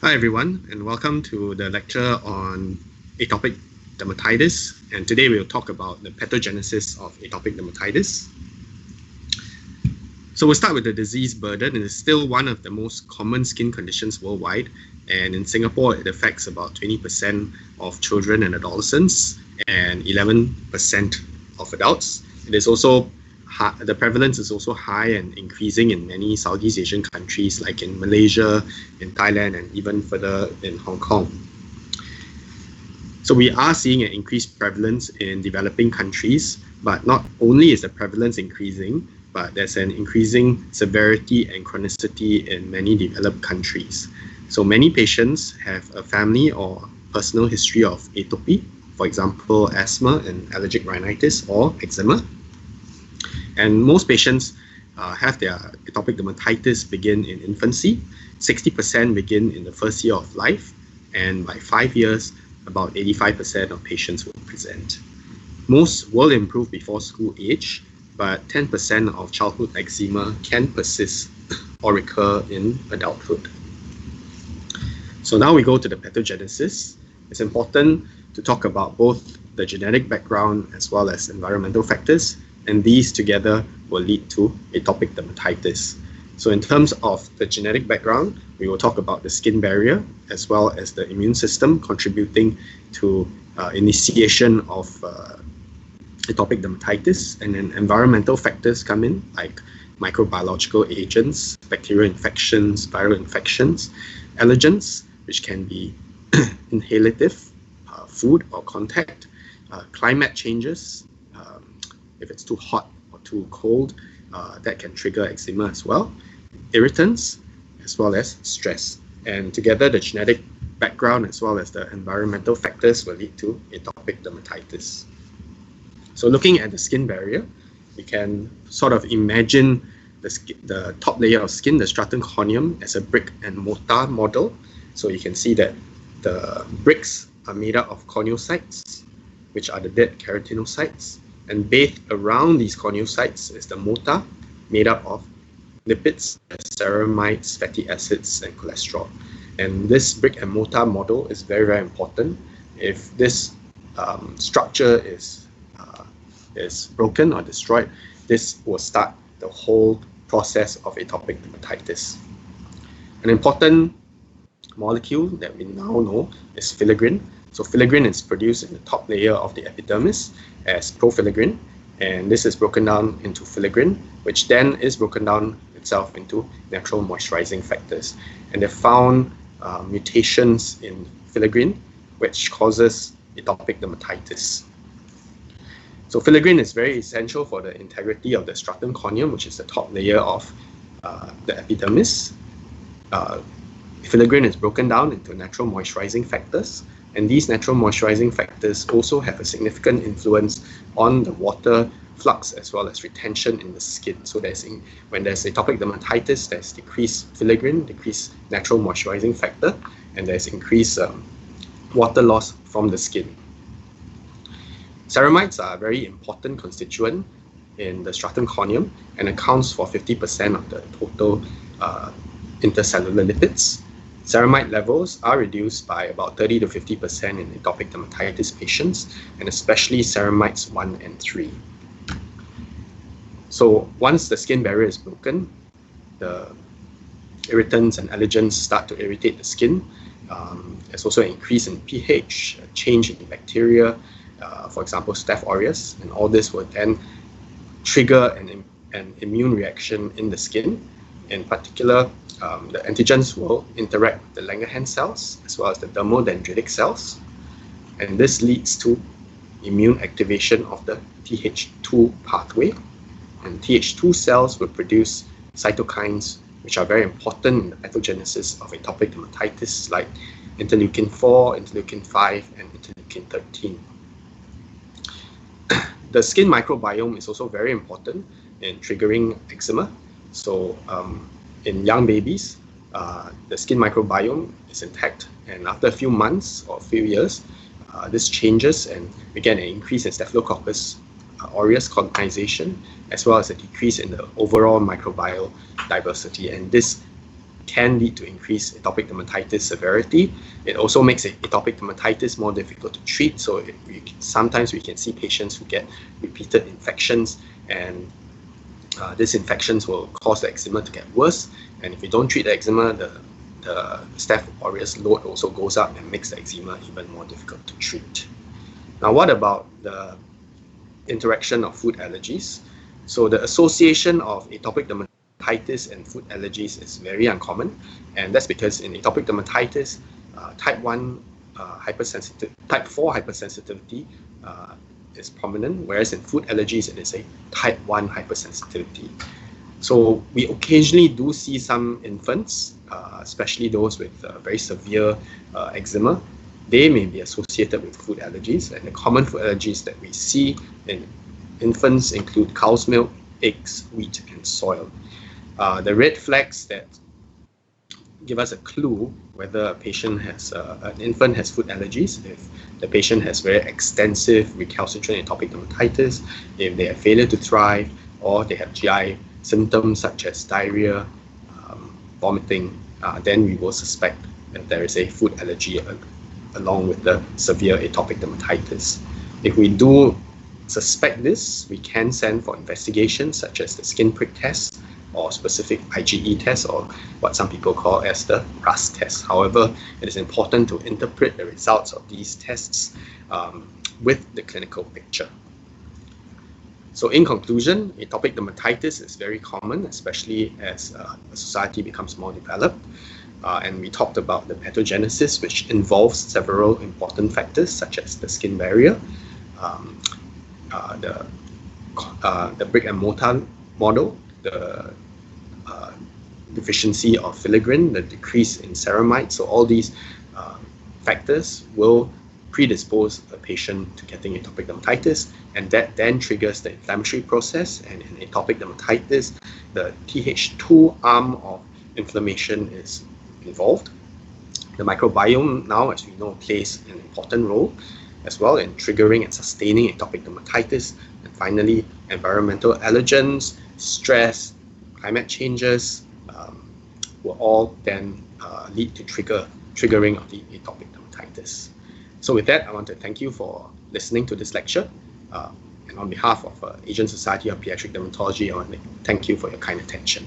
Hi everyone, and welcome to the lecture on atopic dermatitis. And today we'll talk about the pathogenesis of atopic dermatitis. So we'll start with the disease burden. It is still one of the most common skin conditions worldwide. And in Singapore, it affects about 20% of children and adolescents and 11% of adults. It is also the prevalence is also high and increasing in many Southeast Asian countries like in Malaysia, in Thailand, and even further in Hong Kong. So we are seeing an increased prevalence in developing countries, but not only is the prevalence increasing, but there's an increasing severity and chronicity in many developed countries. So many patients have a family or personal history of atopy, for example, asthma and allergic rhinitis or eczema. And most patients have their atopic dermatitis begin in infancy. 60% begin in the first year of life, and by 5 years, about 85% of patients will present. Most will improve before school age, but 10% of childhood eczema can persist or recur in adulthood. So now we go to the pathogenesis. It's important to talk about both the genetic background as well as environmental factors, and these together will lead to atopic dermatitis. So in terms of the genetic background, we will talk about the skin barrier as well as the immune system contributing to initiation of atopic dermatitis, and then environmental factors come in like microbiological agents, bacterial infections, viral infections, allergens, which can be inhalative, food or contact, climate changes. If it's too hot or too cold, that can trigger eczema as well, irritants, as well as stress. And together, the genetic background as well as the environmental factors will lead to atopic dermatitis. So looking at the skin barrier, we can sort of imagine the top layer of skin, the stratum corneum, as a brick and mortar model. So you can see that the bricks are made up of corneocytes, which are the dead keratinocytes. And bathed around these corneocytes is the mortar, made up of lipids, ceramides, fatty acids, and cholesterol. And this brick and mortar model is very, very important. If this structure is broken or destroyed, this will start the whole process of atopic dermatitis. An important molecule that we now know is filaggrin. So filaggrin is produced in the top layer of the epidermis as profilaggrin, and this is broken down into filaggrin, which then is broken down itself into natural moisturizing factors. And they found mutations in filaggrin, which causes atopic dermatitis. So filaggrin is very essential for the integrity of the stratum corneum, which is the top layer of the epidermis. Filaggrin is broken down into natural moisturizing factors, and these natural moisturizing factors also have a significant influence on the water flux as well as retention in the skin. So when there's atopic dermatitis, there's decreased filaggrin, decreased natural moisturizing factor, and there's increased water loss from the skin. Ceramides are a very important constituent in the stratum corneum and accounts for 50% of the total intercellular lipids. Ceramide levels are reduced by about 30 to 50% in atopic dermatitis patients, and especially ceramides 1 and 3. So once the skin barrier is broken, the irritants and allergens start to irritate the skin. There's also an increase in pH, a change in bacteria, for example, Staph aureus, and all this will then trigger an immune reaction in the skin. In particular, the antigens will interact with the Langerhans cells as well as the dermodendritic cells, and this leads to immune activation of the Th2 pathway. And Th2 cells will produce cytokines which are very important in the pathogenesis of atopic dermatitis, like interleukin 4, interleukin 5, and interleukin 13. The skin microbiome is also very important in triggering eczema. So in young babies, the skin microbiome is intact, and after a few months or a few years, this changes, and we get an increase in Staphylococcus aureus colonization, as well as a decrease in the overall microbial diversity. And this can lead to increased atopic dermatitis severity. It also makes atopic dermatitis more difficult to treat. So sometimes we can see patients who get repeated infections, and these infections will cause the eczema to get worse. And if we don't treat the eczema, the Staph aureus load also goes up and makes the eczema even more difficult to treat. Now, what about the interaction of food allergies? So the association of atopic dermatitis and food allergies is very uncommon, and that's because in atopic dermatitis, type 4 hypersensitivity is prominent, whereas in food allergies it is a type 1 hypersensitivity. So we occasionally do see some infants, especially those with very severe eczema. They may be associated with food allergies, and the common food allergies that we see in infants include cow's milk, eggs, wheat, and soil. The red flags that give us a clue whether an infant has food allergies: if the patient has very extensive recalcitrant atopic dermatitis, if they have failure to thrive, or they have GI symptoms such as diarrhea, vomiting, then we will suspect that there is a food allergy along with the severe atopic dermatitis. If we do suspect this, we can send for investigations such as the skin prick test or specific IgE test, or what some people call as the RAS test. However, it is important to interpret the results of these tests with the clinical picture. So in conclusion, atopic dermatitis is very common, especially as the society becomes more developed. And we talked about the pathogenesis, which involves several important factors such as the skin barrier, the brick and mortar model, the deficiency of filigrin, the decrease in ceramide. So all these factors will predispose a patient to getting atopic dermatitis, and that then triggers the inflammatory process. And in atopic dermatitis, the Th2 arm of inflammation is involved. The microbiome now, as we know, plays an important role as well in triggering and sustaining atopic dermatitis. And finally, environmental allergens, stress, climate changes will all then lead to triggering of the atopic dermatitis. So with that, I want to thank you for listening to this lecture. And on behalf of Asian Society of Pediatric Dermatology, I want to thank you for your kind attention.